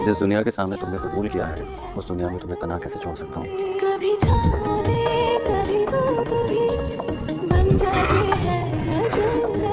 जिस दुनिया के सामने तुमने कबूल किया है, उस दुनिया में तुम्हें तना कैसे छोड़ सकता हूँ। कभी जाने कभी दूरी बन जाते हैं अजनबी।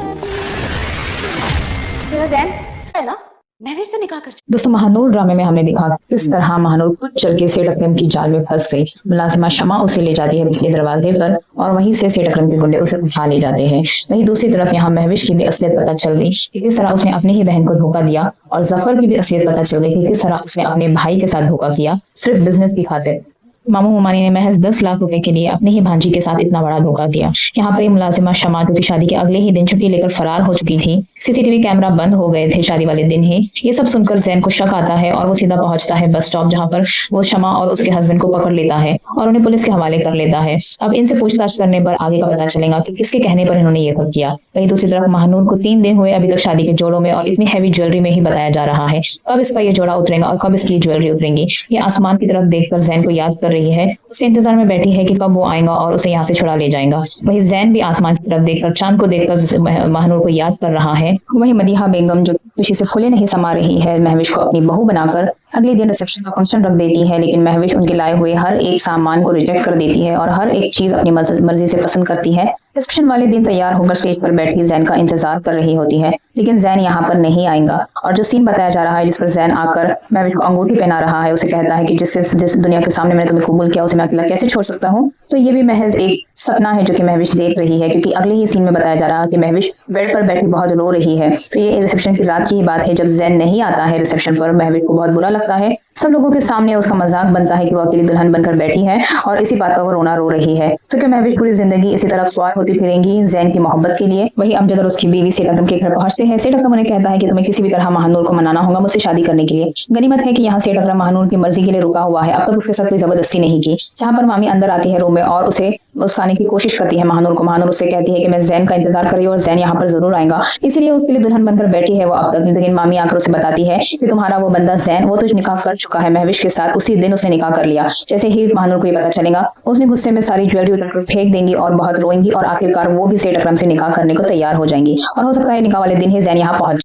तेरा जैन है ना, महवेश से निकाह कर चुकी। दोस्तों, महानूर ड्रामे में हमने देखा किस तरह महानूर कुछ चल के सेठ अकरम की जाल में फंस गई। मुलाजिमा शमा उसे ले जाती है पिछले दरवाजे पर और वहीं से सेठ अकरम के गुंडे उसे उठा ले जाते हैं। वहीं दूसरी तरफ यहाँ महवेश की भी असलियत पता चल गई कि किस तरह उसने अपनी ही बहन को धोखा दिया, और जफर की भी असलियत पता चल गई कि किस तरह उसने अपने भाई के साथ धोखा किया सिर्फ बिजनेस की खातिर। मामू मुमानी ने महज 10 लाख रुपए के लिए अपनी ही भांजी के साथ इतना बड़ा धोखा दिया। यहाँ पर ये मुलाजिमा शमा जो कि शादी के अगले ही दिन छुट्टी लेकर फरार हो चुकी थी, सीसीटीवी कैमरा बंद हो गए थे शादी वाले दिन ही। ये सब सुनकर जैन को शक आता है और वो सीधा पहुंचता है बस स्टॉप, जहाँ पर वो शमा और उसके हस्बैंड को पकड़ लेता है और उन्हें पुलिस के हवाले कर लेता है। अब इनसे पूछताछ करने पर आगे का पता चलेगा कि किसके कहने पर इन्होंने ये सब किया। वहीं दूसरी तरफ महानूर को 3 दिन हुए अभी तक शादी के जोड़ों में, और इतनी हैवी ज्वेलरी में ही बताया जा रहा है। कब इसका ये जोड़ा उतरेगा और कब इसकी ज्वेलरी उतरेंगी। ये आसमान की तरफ देखकर जैन को याद कर रही है, उसके इंतजार में बैठी है कि कब वो आएगा और उसे यहाँ से छुड़ा ले जाएगा। वहीं जैन भी आसमान की तरफ देखकर, चांद को देखकर महानूर को याद कर रहा है। वहीं मदीहा बेगम जो खुशी से फूले नहीं समा रही है, महवेश को अपनी बहू बनाकर अगले दिन रिसेप्शन का फंक्शन रख देती है, लेकिन महवेश उनके लाए हुए हर एक सामान को रिजेक्ट कर देती है और हर एक चीज अपनी मर्जी से पसंद करती है। रिसेप्शन वाले दिन तैयार होकर स्टेज पर बैठी जैन का इंतजार कर रही होती है, लेकिन जैन यहाँ पर नहीं आएगा। और जो सीन बताया जा रहा है जिस पर जैन आकर महवेश को अंगूठी पहना रहा है, उसे कहता है कि जिस दुनिया के सामने मैंने तुम्हें कबूल किया उसे मैं अकेला कैसे छोड़ सकता हूँ। तो ये भी महज एक सपना है जो कि महवेश देख रही है, क्योंकि अगले ही सीन में बताया जा रहा है कि महवेश बेड पर बैठी बहुत रो रही है। तो ये रिसेप्शन की रात की ही बात है जब जैन नहीं आता है रिसेप्शन पर। महवेश को बहुत बुरा लगता है, सब लोगों के सामने उसका मजाक बनता है कि वो अकेली दुल्हन बनकर बैठी है और इसी बात पर वो रोना रो रही है। तो क्या महवेश पूरी जिंदगी इसी तरह ख्वार होती फिरेंगी जैन की मोहब्बत के लिए। वही अमजद और उसकी बीवी सेठ अकरम के घर पहुंचते हैं। सेठ अकरम उन्हें कहता है कि तुम्हें किसी भी तरह महानूर को मनाना होगा मुझसे शादी करने के लिए। गनीमत है कि यहाँ सेठ अकरम महानूर की मर्जी के लिए रुका हुआ है, अब तक उसके साथ कोई जबरदस्ती नहीं की। यहाँ पर मामी अंदर आती है रूम में और उसे उस्काने की कोशिश करती है महानूर को। महानूर उससे कहती है कि मैं जैन का इंतजार कर रही हूँ और जैन यहाँ पर जरूर आएगा, इसीलिए उसके लिए दुल्हन बनकर बैठी है वो अब तक। लेकिन मामी आकर उसे बताती है कि तुम्हारा वो बंदा जैन, वो तो निकाह कर चुका है महवेश के साथ, उसी दिन उसने निकाह कर लिया। जैसे ही महानूर को ये पता चलेगा, उसने गुस्से में सारी ज्वेलरी उतारकर फेंक देंगी और बहुत रोएंगी और आखिरकार वो भी सेठ अकरम से निकाह करने को तैयार हो जाएंगी। और हो सकता है निकाह वाले दिन ही जैन यहाँ पहुंच